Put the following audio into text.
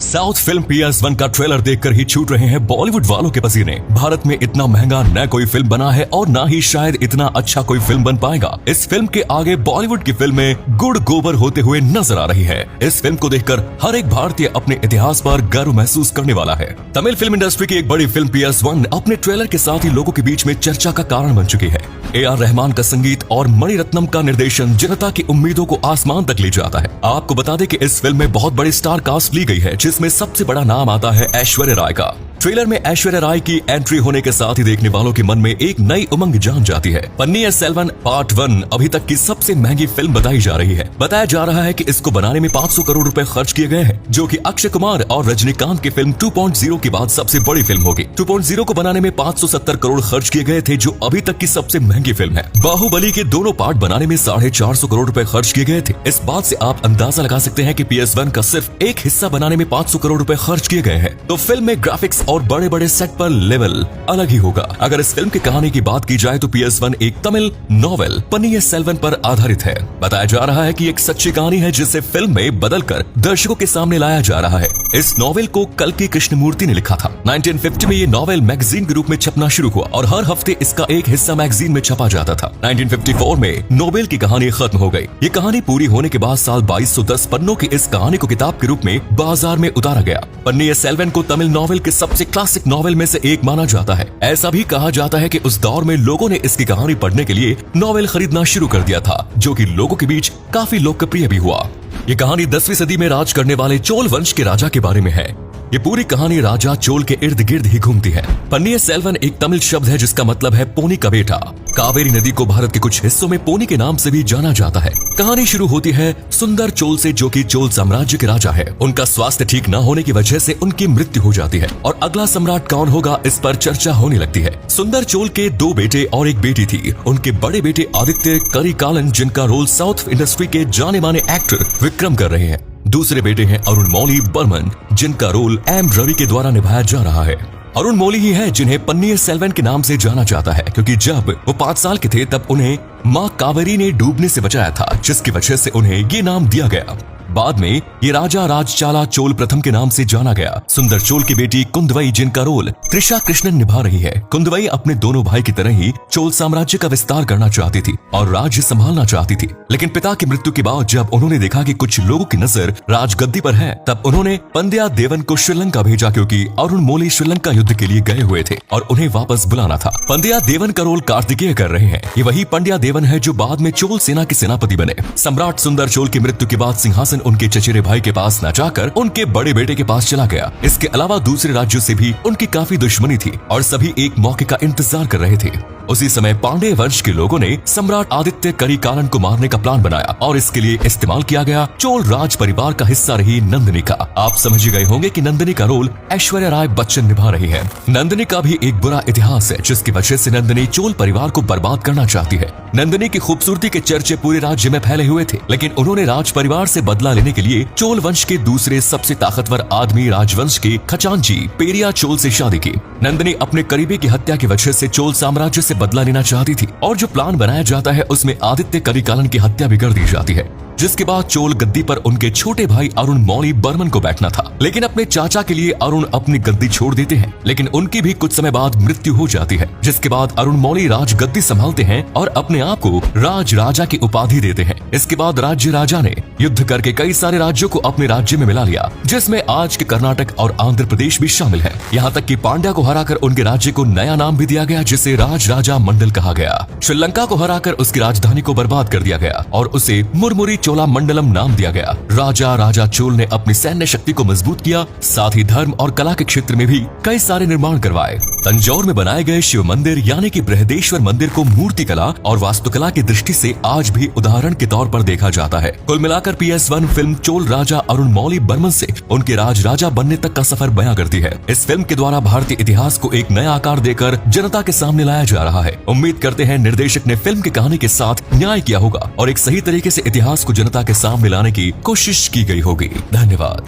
South film PS1 का trailer देखकर ही छूट रहे हैं बॉलीवुड वालों के पसीने। भारत में इतना महंगा न कोई फिल्म बना है और ना ही शायद इतना अच्छा कोई फिल्म बन पाएगा। इस फिल्म के आगे बॉलीवुड की फिल्में गुड़ गोबर होते हुए नजर आ रही है। इस फिल्म को देखकर हर एक भारतीय अपने इतिहास पर गर्व महसूस करने वाला है। तमिल फिल्म इंडस्ट्री की एक बड़ी फिल्म PS1 अपने ट्रेलर के साथ ही लोगों के बीच में चर्चा का कारण बन चुकी है। AR रहमान का संगीत और मणिरत्नम का निर्देशन जनता की उम्मीदों को आसमान तक ले जाता है। आपको बता दें कि इस फिल्म में बहुत बड़ी स्टार कास्ट ली गई है, जिसमें सबसे बड़ा नाम आता है ऐश्वर्या राय का। ट्रेलर में ऐश्वर्या राय की एंट्री होने के साथ ही देखने वालों के मन में एक नई उमंग जान जाती है। पन्नियिन सेल्वन पार्ट 1 अभी तक की सबसे महंगी फिल्म बताई जा रही है। बताया जा रहा है कि इसको बनाने में 500 करोड़ रुपए खर्च किए गए हैं, जो कि अक्षय कुमार और रजनीकांत की फिल्म 2.0 के बाद सबसे बड़ी फिल्म होगी। 2.0 को बनाने में 570 करोड़ खर्च किए गए थे, जो अभी तक की सबसे महंगी फिल्म है। बाहुबली के दोनों पार्ट बनाने में 450 करोड़ रुपए खर्च किए गए थे। इस बात से आप अंदाजा लगा सकते हैं कि PS1 का सिर्फ एक हिस्सा बनाने में 500 करोड़ रुपए खर्च किए गए हैं। तो फिल्म में ग्राफिक्स और बड़े बड़े सेट पर लेवल अलग ही होगा। अगर इस फिल्म की कहानी की बात की जाए तो PS1 एक तमिल नॉवेल पन्नियिन सेल्वन पर आधारित है। बताया जा रहा है कि एक सच्ची कहानी है, जिसे फिल्म में बदलकर दर्शकों के सामने लाया जा रहा है। इस नॉवेल को कल्कि कृष्णमूर्ति ने लिखा था। 1950 में ये नॉवेल मैगजीन के रूप में छपना शुरू हुआ और हर हफ्ते इसका एक हिस्सा मैगजीन में छपा जाता था। 1954 में नोबेल की कहानी खत्म हो गई। ये कहानी पूरी होने के बाद साल 2210 पन्नों की इस कहानी को किताब के रूप में बाजार में उतारा गया। पन्नियिन सेल्वन को तमिल नॉवेल के सबसे क्लासिक नॉवेल में से एक माना जाता है। ऐसा भी कहा जाता है कि उस दौर में लोगों ने इसकी कहानी पढ़ने के लिए नॉवेल खरीदना शुरू कर दिया था, जो कि लोगों के बीच काफी लोकप्रिय भी हुआ। ये कहानी 10वीं सदी में राज करने वाले चोल वंश के राजा के बारे में है। ये पूरी कहानी राजा चोल के इर्द गिर्द ही घूमती है। पन्नियिन सेल्वन एक तमिल शब्द है जिसका मतलब है पोनी का बेटा। कावेरी नदी को भारत के कुछ हिस्सों में पोनी के नाम से भी जाना जाता है। कहानी शुरू होती है सुंदर चोल से, जो कि चोल साम्राज्य के राजा है। उनका स्वास्थ्य ठीक न होने की वजह से उनकी मृत्यु हो जाती है और अगला सम्राट कौन होगा इस पर चर्चा होने लगती है। सुंदर चोल के 2 बेटे और एक बेटी थी। उनके बड़े बेटे आदित्य करिकालन, जिनका रोल साउथ इंडस्ट्री के जाने माने एक्टर विक्रम कर रहे हैं। दूसरे बेटे हैं अरुण मौली बर्मन, जिनका रोल M रवि के द्वारा निभाया जा रहा है। अरुण मौली ही है जिन्हें पन्नियिन सेल्वन के नाम से जाना जाता है, क्योंकि जब वो 5 साल के थे तब उन्हें माँ कावेरी ने डूबने से बचाया था, जिसकी वजह से उन्हें ये नाम दिया गया। बाद में ये राजा राजचाला चोल प्रथम के नाम से जाना गया। सुंदर चोल की बेटी कुंदवई, जिनका रोल त्रिशा कृष्णन निभा रही है। कुंदवई अपने दोनों भाई की तरह ही चोल साम्राज्य का विस्तार करना चाहती थी और राज्य संभालना चाहती थी, लेकिन पिता की मृत्यु के बाद जब उन्होंने देखा कि कुछ लोगों की नजर राजगद्दी पर है, तब उन्होंने पंड्या देवन को श्रीलंका भेजा, क्योंकि अरुण मौली श्रीलंका युद्ध के लिए गए हुए थे और उन्हें वापस बुलाना था। पंड्या देवन का रोल कार्तिकेय कर रहे हैं। ये वही पंड्या देवन है जो बाद में चोल सेना के सेनापति बने। सम्राट सुंदर चोल की मृत्यु के बाद सिंहासन उनके चचेरे भाई के पास न जाकर उनके बड़े बेटे के पास चला गया। इसके अलावा दूसरे राज्यों से भी उनकी काफी दुश्मनी थी और सभी एक मौके का इंतजार कर रहे थे। उसी समय पांडे वंश के लोगों ने सम्राट आदित्य करिकालन को मारने का प्लान बनाया और इसके लिए इस्तेमाल किया गया चोल राज परिवार का हिस्सा रही नंदिनी का। आप समझ गए होंगे कि नंदिनी का रोल ऐश्वर्या राय बच्चन निभा रही है। नंदिनी का भी एक बुरा इतिहास है, जिसकी वजह से नंदिनी चोल परिवार को बर्बाद करना चाहती है। नंदिनी की खूबसूरती के चर्चे पूरे राज्य में फैले हुए थे, लेकिन उन्होंने राज परिवार से बदला लेने के लिए चोल वंश के दूसरे सबसे ताकतवर आदमी राजवंश के खजांची पेरिया चोल से शादी की। नंदिनी अपने करीबी की हत्या की वजह से चोल साम्राज्य से बदला लेना चाहती थी और जो प्लान बनाया जाता है उसमें आदित्य करिकालन की हत्या भी कर दी जाती है, जिसके बाद चोल गद्दी पर उनके छोटे भाई अरुण मौली बर्मन को बैठना था। लेकिन अपने चाचा के लिए अरुण अपनी गद्दी छोड़ देते हैं, लेकिन उनकी भी कुछ समय बाद मृत्यु हो जाती है, जिसके बाद अरुण मौली राज गद्दी संभालते हैं और अपने आप को राज राजा की उपाधि देते हैं। इसके बाद राज्य राजा ने युद्ध करके कई सारे राज्यों को अपने राज्य में मिला लिया, जिसमें आज के कर्नाटक और आंध्र प्रदेश भी शामिल है। यहाँ तक कि पांड्या को हराकर उनके राज्य को नया नाम भी दिया गया, जिसे राज राजा मंडल कहा गया। श्रीलंका को हराकर उसकी राजधानी को बर्बाद कर दिया गया और उसे मुरमुरी चोला मंडलम नाम दिया गया। राजा चोल ने अपनी सैन्य शक्ति को मजबूत किया, साथ ही धर्म और कला के क्षेत्र में भी कई सारे निर्माण करवाए। तंजौर में बनाए गए शिव मंदिर यानी कि बृहदेश्वर मंदिर को मूर्ति कला और वास्तुकला की दृष्टि से आज भी उदाहरण के तौर पर देखा जाता है। कुल मिलाकर PS1 फिल्म चोल राजा अरुण मौली बर्मन से उनके राज राजा बनने तक का सफर बयां करती है। इस फिल्म के द्वारा भारतीय इतिहास को एक नया आकार देकर जनता के सामने लाया जा रहा है। उम्मीद करते हैं निर्देशक ने फिल्म की कहानी के साथ न्याय किया होगा और एक सही तरीके से इतिहास को जनता के सामने लाने की कोशिश की गई होगी। धन्यवाद।